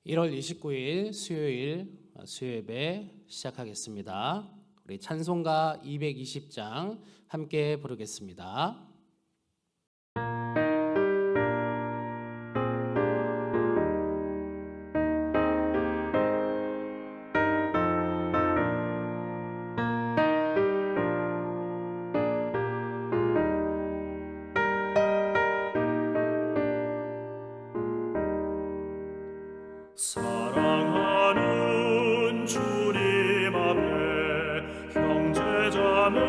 1월 29일 수요일 수요예배 시작하겠습니다. 우리 찬송가 220장 함께 부르겠습니다. 사랑하는 주님 앞에 형제자매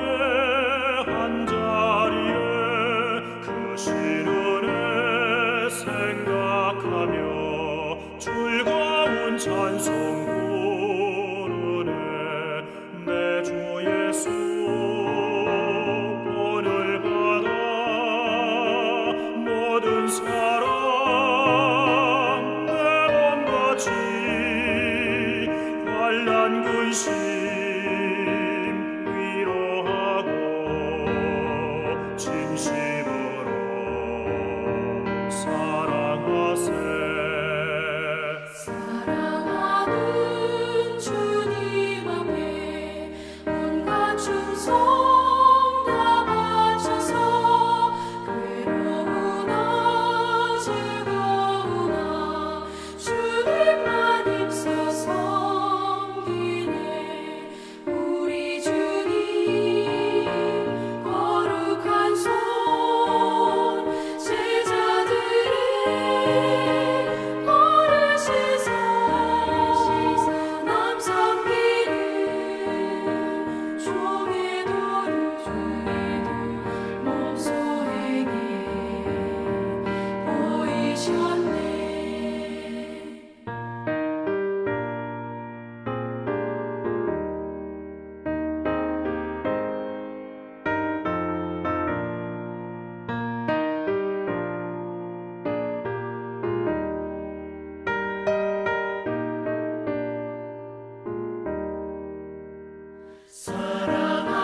한자리에 그 시련에 생각하며 즐거운 찬송 부르네. 내 주 예수 본을 받아 모든 사랑 환난 근심 위로하고 진심으로 사랑하세. 사랑하는 주님 앞에 온갖 충성 다 바쳐서 괴로우나 즐거우나 주님만 힘써서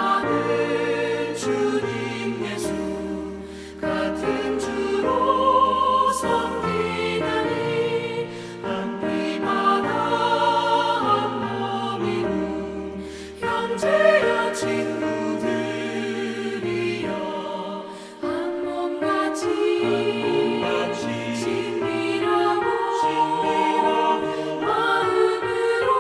사랑하는 주님 예수 같은 주로 섬기다니 한 피마다 한 몸이군 형제여 친구들이여 한 몸같이 친밀하고 마음으로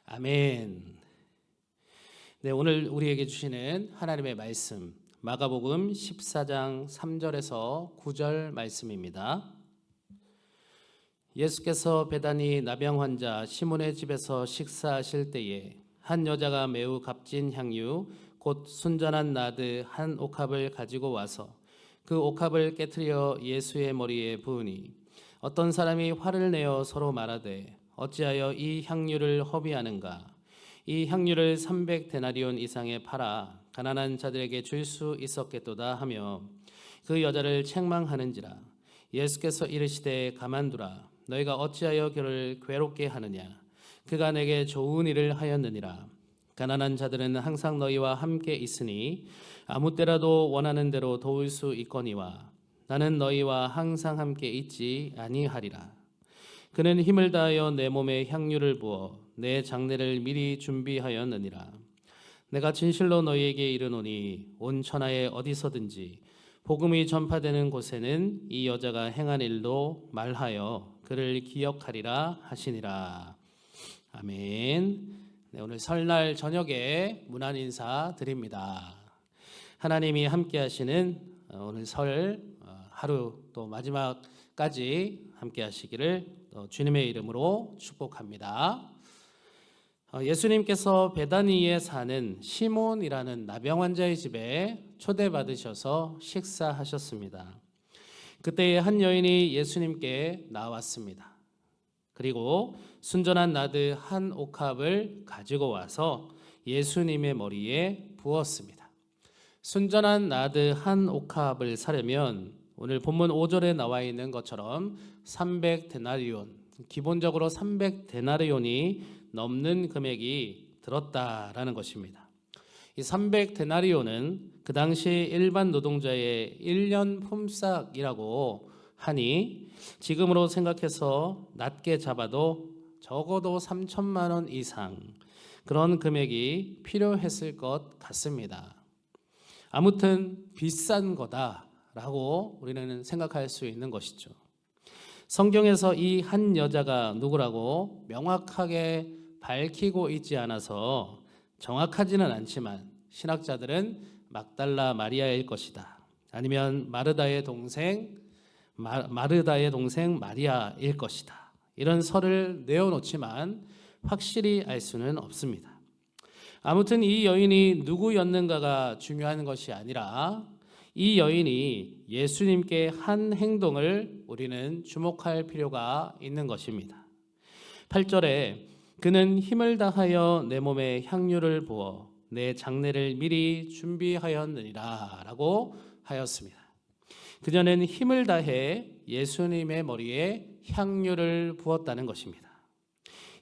아멘. 네, 오늘 우리에게 주시는 하나님의 말씀 마가복음 14장 3절에서 9절 말씀입니다. 예수께서 베다니 나병 환자 시몬의 집에서 식사하실 때에 한 여자가 매우 값진 향유 곧 순전한 나드 한 옥합을 가지고 와서 그 옥합을 깨트려 예수의 머리에 부으니 어떤 사람이 화를 내어 서로 말하되 어찌하여 이 향유를 허비하는가? 이 향유를 300데나리온 이상에 팔아 가난한 자들에게 줄 수 있었겠도다 하며 그 여자를 책망하는지라. 예수께서 이르시되 가만두라. 너희가 어찌하여 그를 괴롭게 하느냐? 그가 내게 좋은 일을 하였느니라. 가난한 자들은 항상 너희와 함께 있으니 아무 때라도 원하는 대로 도울 수 있거니와 나는 너희와 항상 함께 있지 아니하리라. 그는 힘을 다하여 내 몸에 향유를 부어 내 장례를 미리 준비하였느니라. 내가 진실로 너희에게 이르노니 온 천하에 어디서든지 복음이 전파되는 곳에는 이 여자가 행한 일도 말하여 그를 기억하리라 하시니라. 아멘. 네, 오늘 설날 저녁에 문안 인사 드립니다. 하나님이 함께 하시는 오늘 설 하루 또 마지막까지 함께 하시기를 주님의 이름으로 축복합니다. 예수님께서 베다니에 사는 시몬이라는 나병 환자의 집에 초대받으셔서 식사하셨습니다. 그때 한 여인이 예수님께 나왔습니다. 그리고 순전한 나드 한 옥합을 가지고 와서 예수님의 머리에 부었습니다. 순전한 나드 한 옥합을 사려면 오늘 본문 5절에 나와 있는 것처럼 300데나리온, 기본적으로 300데나리온이 넘는 금액이 들었다라는 것입니다. 이 300데나리온은 그 당시 일반 노동자의 1년 품삯이라고 하니 지금으로 생각해서 낮게 잡아도 적어도 3천만 원 이상 그런 금액이 필요했을 것 같습니다. 아무튼 비싼 거다라고 우리는 생각할 수 있는 것이죠. 성경에서 이 한 여자가 누구라고 명확하게 밝히고 있지 않아서 정확하지는 않지만 신학자들은 막달라 마리아일 것이다. 아니면 마르다의 동생 마리아일 것이다. 이런 설을 내어놓지만 확실히 알 수는 없습니다. 아무튼 이 여인이 누구였는가가 중요한 것이 아니라 이 여인이 예수님께 한 행동을 우리는 주목할 필요가 있는 것입니다. 8절에 그는 힘을 다하여 내 몸에 향유를 부어 내 장례를 미리 준비하였느니라 라고 하였습니다. 그녀는 힘을 다해 예수님의 머리에 향유를 부었다는 것입니다.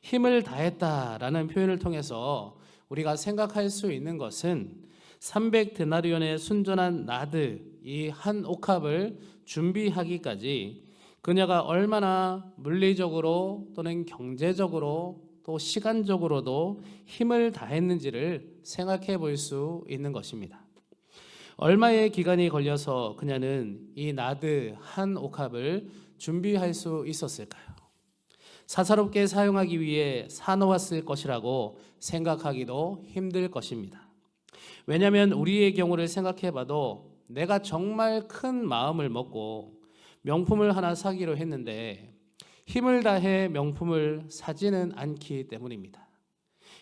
힘을 다했다라는 표현을 통해서 우리가 생각할 수 있는 것은 300데나리온의 순전한 나드 이 한 옥합을 준비하기까지 그녀가 얼마나 물리적으로 또는 경제적으로 또 시간적으로도 힘을 다했는지를 생각해 볼 수 있는 것입니다. 얼마의 기간이 걸려서 그녀는 이 나드 한 옥합을 준비할 수 있었을까요? 사사롭게 사용하기 위해 사놓았을 것이라고 생각하기도 힘들 것입니다. 왜냐하면 우리의 경우를 생각해 봐도 내가 정말 큰 마음을 먹고 명품을 하나 사기로 했는데 힘을 다해 명품을 사지는 않기 때문입니다.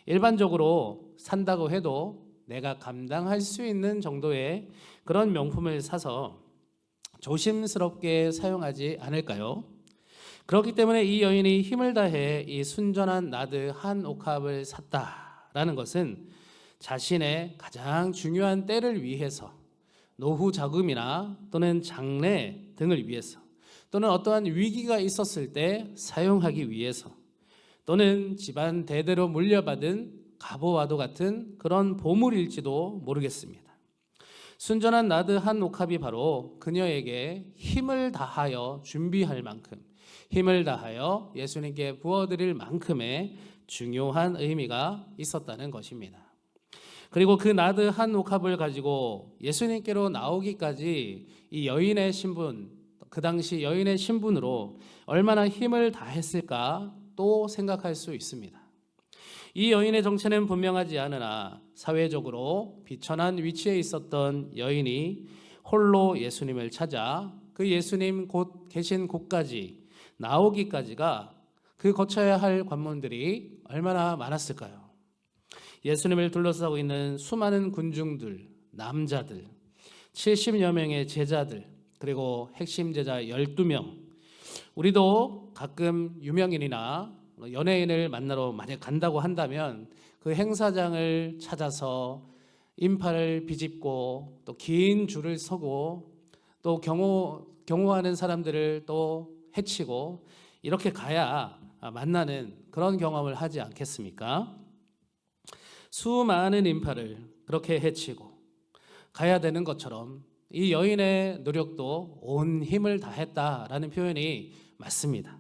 일반적으로 산다고 해도 내가 감당할 수 있는 정도의 그런 명품을 사서 조심스럽게 사용하지 않을까요? 그렇기 때문에 이 여인이 힘을 다해 이 순전한 나드 한 옥합을 샀다라는 것은 자신의 가장 중요한 때를 위해서 노후 자금이나 또는 장래 등을 위해서 또는 어떠한 위기가 있었을 때 사용하기 위해서 또는 집안 대대로 물려받은 갑오와도 같은 그런 보물일지도 모르겠습니다. 순전한 나드 한 옥합이 바로 그녀에게 힘을 다하여 준비할 만큼 힘을 다하여 예수님께 부어드릴 만큼의 중요한 의미가 있었다는 것입니다. 그리고 그 나드 한 옥합을 가지고 예수님께로 나오기까지 이 여인의 신분, 그 당시 여인의 신분으로 얼마나 힘을 다했을까 또 생각할 수 있습니다. 이 여인의 정체는 분명하지 않으나 사회적으로 비천한 위치에 있었던 여인이 홀로 예수님을 찾아 그 예수님 곧 계신 곳까지 나오기까지가 그 거쳐야 할 관문들이 얼마나 많았을까요? 예수님을 둘러싸고 있는 수많은 군중들, 남자들, 70여 명의 제자들, 그리고 핵심 제자 12명. 우리도 가끔 유명인이나 연예인을 만나러 만약 간다고 한다면 그 행사장을 찾아서 인파를 비집고 또 긴 줄을 서고 또 경호하는 사람들을 또 해치고 이렇게 가야 만나는 그런 경험을 하지 않겠습니까? 수많은 인파를 그렇게 해치고 가야 되는 것처럼 이 여인의 노력도 온 힘을 다했다라는 표현이 맞습니다.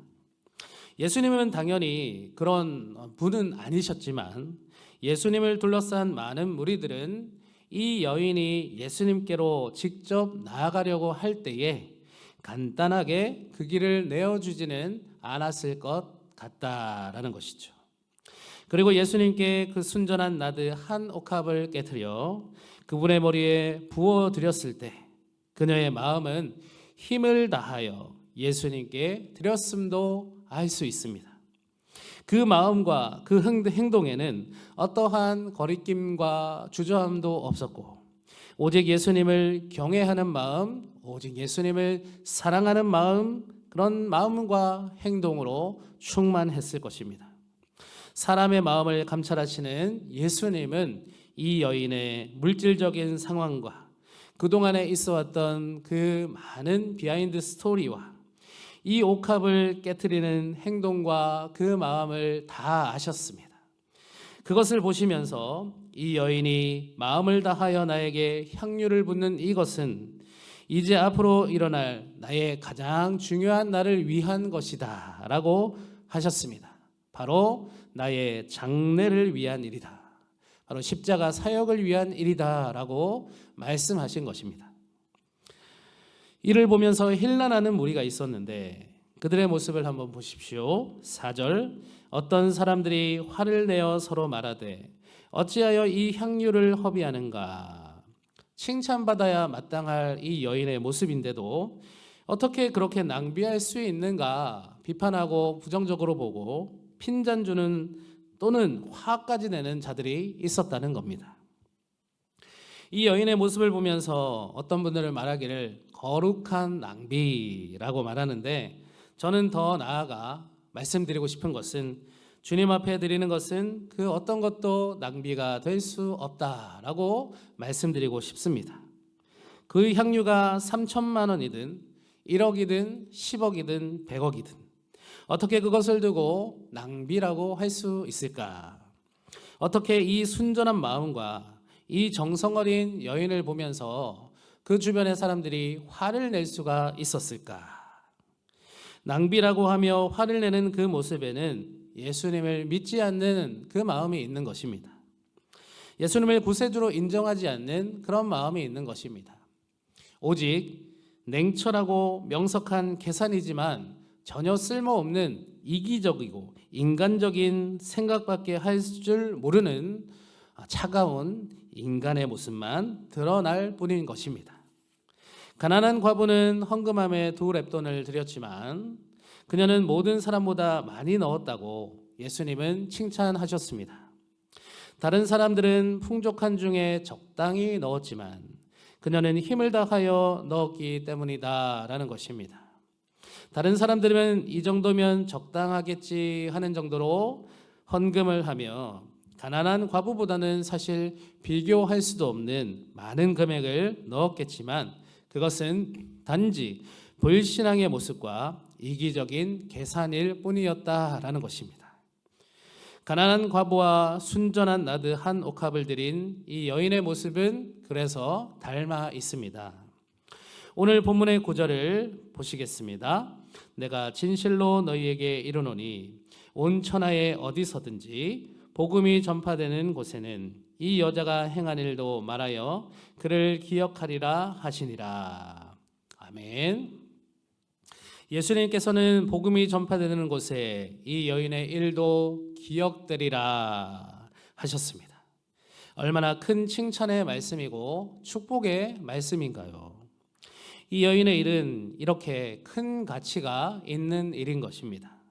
예수님은 당연히 그런 분은 아니셨지만 예수님을 둘러싼 많은 무리들은 이 여인이 예수님께로 직접 나아가려고 할 때에 간단하게 그 길을 내어주지는 않았을 것 같다라는 것이죠. 그리고 예수님께 그 순전한 나드 한 옥합을 깨트려 그분의 머리에 부어드렸을 때 그녀의 마음은 힘을 다하여 예수님께 드렸음도 알 수 있습니다. 그 마음과 그 행동에는 어떠한 거리낌과 주저함도 없었고 오직 예수님을 경외하는 마음, 오직 예수님을 사랑하는 마음, 그런 마음과 행동으로 충만했을 것입니다. 사람의 마음을 감찰하시는 예수님은 이 여인의 물질적인 상황과 그동안에 있어왔던 그 많은 비하인드 스토리와 이 옥합을 깨트리는 행동과 그 마음을 다 아셨습니다. 그것을 보시면서 이 여인이 마음을 다하여 나에게 향유를 붓는 이것은 이제 앞으로 일어날 나의 가장 중요한 날을 위한 것이다 라고 하셨습니다. 바로 나의 장례를 위한 일이다. 바로 십자가 사역을 위한 일이다 라고 말씀하신 것입니다. 이를 보면서 힐난하는 무리가 있었는데 그들의 모습을 한번 보십시오. 4절 어떤 사람들이 화를 내어 서로 말하되 어찌하여 이 향유를 허비하는가. 칭찬받아야 마땅할 이 여인의 모습인데도 어떻게 그렇게 낭비할 수 있는가 비판하고 부정적으로 보고 핀잔 주는 또는 화까지 내는 자들이 있었다는 겁니다. 이 여인의 모습을 보면서 어떤 분들은 말하기를 거룩한 낭비라고 말하는데 저는 더 나아가 말씀드리고 싶은 것은 주님 앞에 드리는 것은 그 어떤 것도 낭비가 될 수 없다라고 말씀드리고 싶습니다. 그 향유가 3천만 원이든 1억이든 10억이든 100억이든 어떻게 그것을 두고 낭비라고 할 수 있을까? 어떻게 이 순전한 마음과 이 정성 어린 여인을 보면서 그 주변의 사람들이 화를 낼 수가 있었을까? 낭비라고 하며 화를 내는 그 모습에는 예수님을 믿지 않는 그 마음이 있는 것입니다. 예수님을 구세주로 인정하지 않는 그런 마음이 있는 것입니다. 오직 냉철하고 명석한 계산이지만 전혀 쓸모없는 이기적이고 인간적인 생각밖에 할 줄 모르는 차가운 인간의 모습만 드러날 뿐인 것입니다. 가난한 과부는 헌금함에 2렙돈을 드렸지만 그녀는 모든 사람보다 많이 넣었다고 예수님은 칭찬하셨습니다. 다른 사람들은 풍족한 중에 적당히 넣었지만 그녀는 힘을 다하여 넣었기 때문이다 라는 것입니다. 다른 사람들은 이 정도면 적당하겠지 하는 정도로 헌금을 하며 가난한 과부보다는 사실 비교할 수도 없는 많은 금액을 넣었겠지만 그것은 단지 불신앙의 모습과 이기적인 계산일 뿐이었다라는 것입니다. 가난한 과부와 순전한 나드 한 옥합을 드린 이 여인의 모습은 그래서 닮아 있습니다. 오늘 본문의 9절을 보시겠습니다. 내가 진실로 너희에게 이르노니 온 천하에 어디서든지 복음이 전파되는 곳에는 이 여자가 행한 일도 말하여 그를 기억하리라 하시니라. 아멘. 예수님께서는 복음이 전파되는 곳에 이 여인의 일도 기억되리라 하셨습니다. 얼마나 큰 칭찬의 말씀이고 축복의 말씀인가요? 이 여인의 일은 이렇게 큰 가치가 있는 일인 것입니다.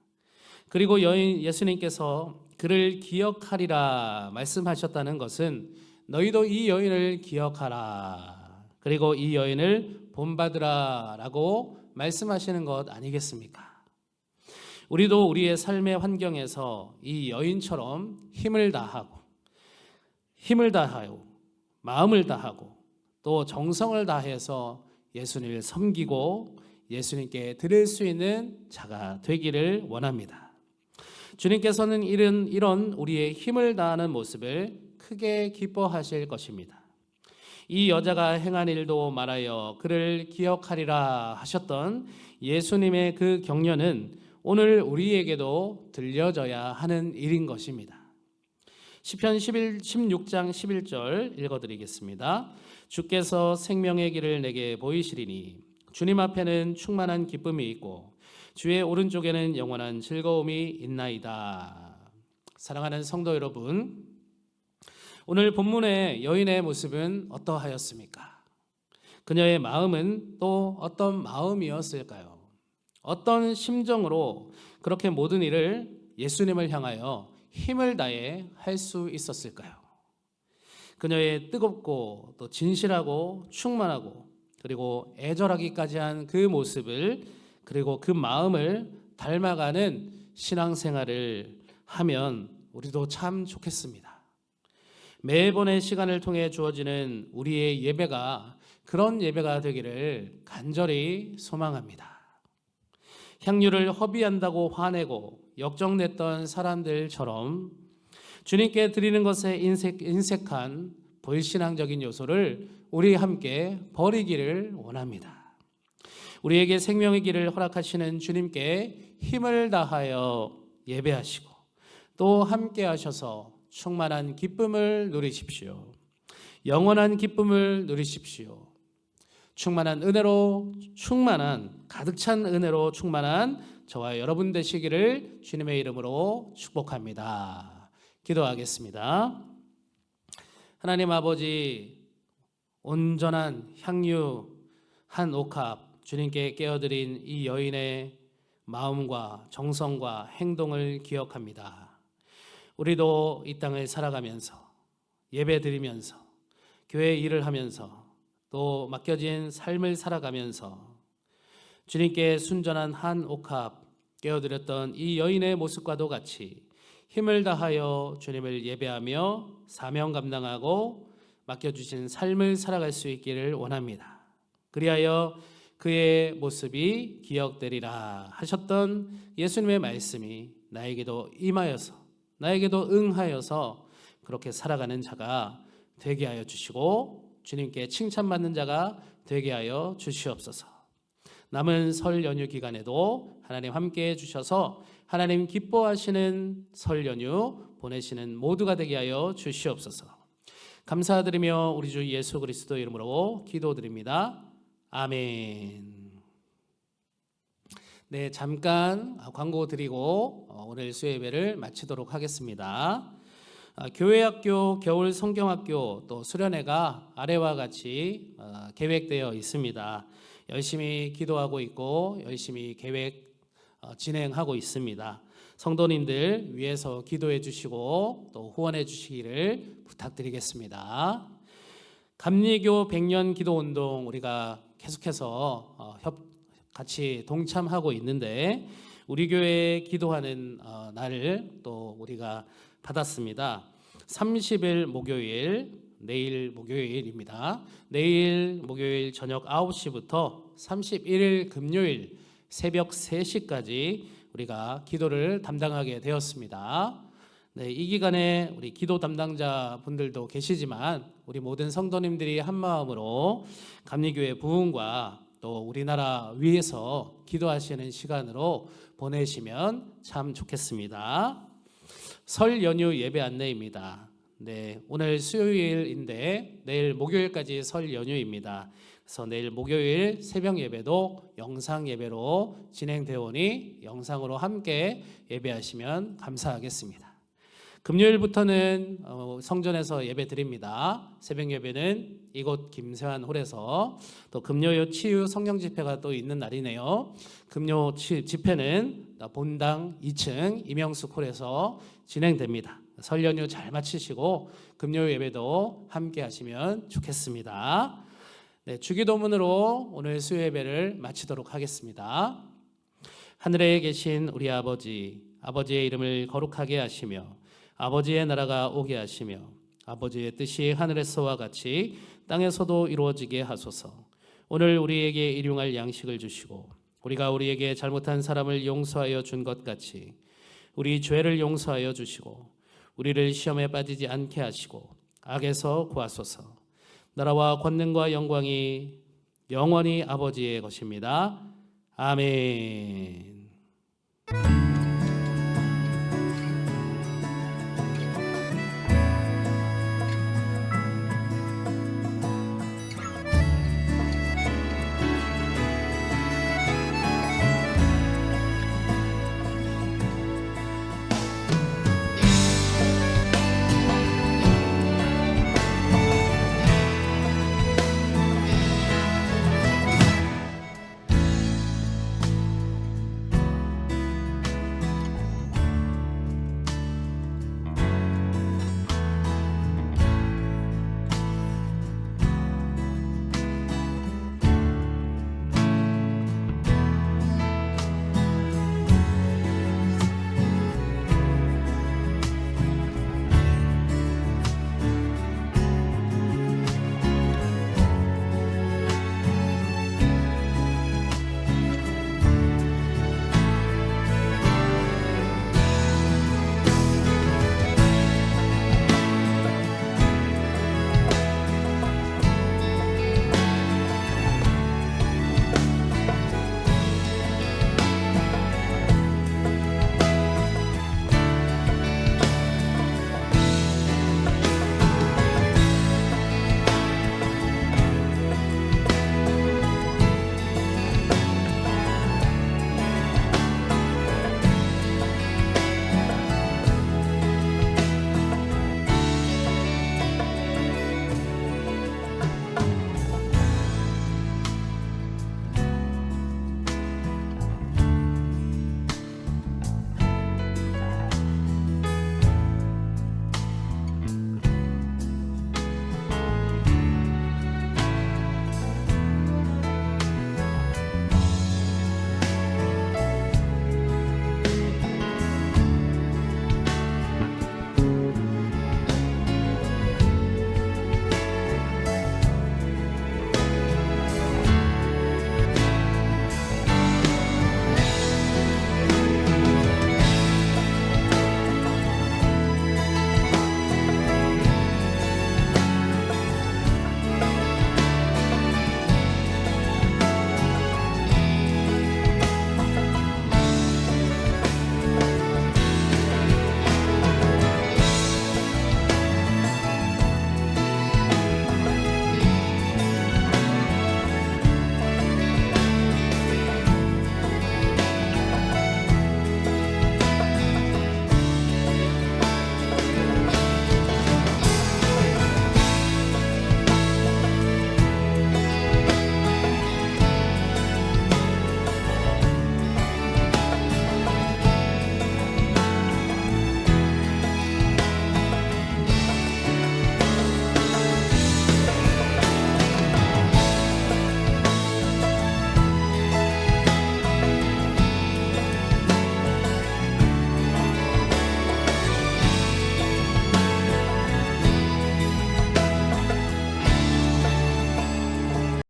그리고 예수님께서 그를 기억하리라 말씀하셨다는 것은 너희도 이 여인을 기억하라. 그리고 이 여인을 본받으라 라고 말씀하시는 것 아니겠습니까? 우리도 우리의 삶의 환경에서 이 여인처럼 힘을 다하고 마음을 다하고 또 정성을 다해서 예수님을 섬기고 예수님께 드릴 수 있는 자가 되기를 원합니다. 주님께서는 이런 우리의 힘을 다하는 모습을 크게 기뻐하실 것입니다. 이 여자가 행한 일도 말하여 그를 기억하리라 하셨던 예수님의 그 격려는 오늘 우리에게도 들려져야 하는 일인 것입니다. 시편 16장 11절 읽어드리겠습니다. 주께서 생명의 길을 내게 보이시리니 주님 앞에는 충만한 기쁨이 있고 주의 오른쪽에는 영원한 즐거움이 있나이다. 사랑하는 성도 여러분, 오늘 본문의 여인의 모습은 어떠하였습니까? 그녀의 마음은 또 어떤 마음이었을까요? 어떤 심정으로 그렇게 모든 일을 예수님을 향하여 힘을 다해 할 수 있었을까요? 그녀의 뜨겁고 또 진실하고 충만하고 그리고 애절하기까지 한 그 모습을 그리고 그 마음을 닮아가는 신앙생활을 하면 우리도 참 좋겠습니다. 매번의 시간을 통해 주어지는 우리의 예배가 그런 예배가 되기를 간절히 소망합니다. 향유를 허비한다고 화내고 역정냈던 사람들처럼 주님께 드리는 것에 인색한 불신앙적인 요소를 우리 함께 버리기를 원합니다. 우리에게 생명의 길을 허락하시는 주님께 힘을 다하여 예배하시고 또 함께 하셔서 충만한 기쁨을 누리십시오. 영원한 기쁨을 누리십시오. 충만한 은혜로 가득 찬 은혜로 충만한 저와 여러분 되시기를 주님의 이름으로 축복합니다. 기도하겠습니다. 하나님 아버지, 온전한 향유 한 옥합 주님께 깨어드린 이 여인의 마음과 정성과 행동을 기억합니다. 우리도 이 땅을 살아가면서 예배드리면서 교회 일을 하면서 또 맡겨진 삶을 살아가면서 주님께 순전한 한 옥합 깨어드렸던 이 여인의 모습과도 같이 힘을 다하여 주님을 예배하며 사명 감당하고 맡겨주신 삶을 살아갈 수 있기를 원합니다. 그리하여 그의 모습이 기억되리라 하셨던 예수님의 말씀이 나에게도 임하여서 나에게도 응하여서 그렇게 살아가는 자가 되게 하여 주시고 주님께 칭찬받는 자가 되게 하여 주시옵소서. 남은 설 연휴 기간에도 하나님 함께 해주셔서 하나님 기뻐하시는 설 연휴 보내시는 모두가 되게 하여 주시옵소서. 감사드리며 우리 주 예수 그리스도 이름으로 기도드립니다. 아멘. 네, 잠깐 광고 드리고 오늘 수요예배를 마치도록 하겠습니다. 교회학교, 겨울 성경학교 또 수련회가 아래와 같이 계획되어 있습니다. 열심히 기도하고 있고 열심히 계획 진행하고 있습니다. 성도님들 위해서 기도해 주시고 또 후원해 주시기를 부탁드리겠습니다. 감리교 100년 기도운동 우리가 계속해서 같이 동참하고 있는데 우리 교회 기도하는 날을 또 우리가 받았습니다. 30일 목요일, 내일 목요일입니다. 내일 목요일 저녁 9시부터 31일 금요일 새벽 3시까지 우리가 기도를 담당하게 되었습니다. 네, 이 기간에 우리 기도 담당자 분들도 계시지만 우리 모든 성도님들이 한 마음으로 감리교회 부흥과 또 우리나라 위해서 기도하시는 시간으로 보내시면 참 좋겠습니다. 설 연휴 예배 안내입니다. 네, 오늘 수요일인데 내일 목요일까지 설 연휴입니다. 그래서 내일 목요일 새벽 예배도 영상 예배로 진행되어 오니 영상으로 함께 예배하시면 감사하겠습니다. 금요일부터는 성전에서 예배 드립니다. 새벽 예배는 이곳 김세환 홀에서 또 금요 치유 성령 집회가 또 있는 날이네요. 금요 집회는 본당 2층 이명숙 홀에서 진행됩니다. 설 연휴 잘 마치시고 금요 예배도 함께 하시면 좋겠습니다. 네, 주기도문으로 오늘 수요 예배를 마치도록 하겠습니다. 하늘에 계신 우리 아버지의 이름을 거룩하게 하시며 아버지의 나라가 오게 하시며 아버지의 뜻이 하늘에서와 같이 땅에서도 이루어지게 하소서. 오늘 우리에게 일용할 양식을 주시고 우리가 우리에게 잘못한 사람을 용서하여 준 것 같이 우리 죄를 용서하여 주시고 우리를 시험에 빠지지 않게 하시고 악에서 구하소서. 나라와 권능과 영광이 영원히 아버지의 것입니다. 아멘.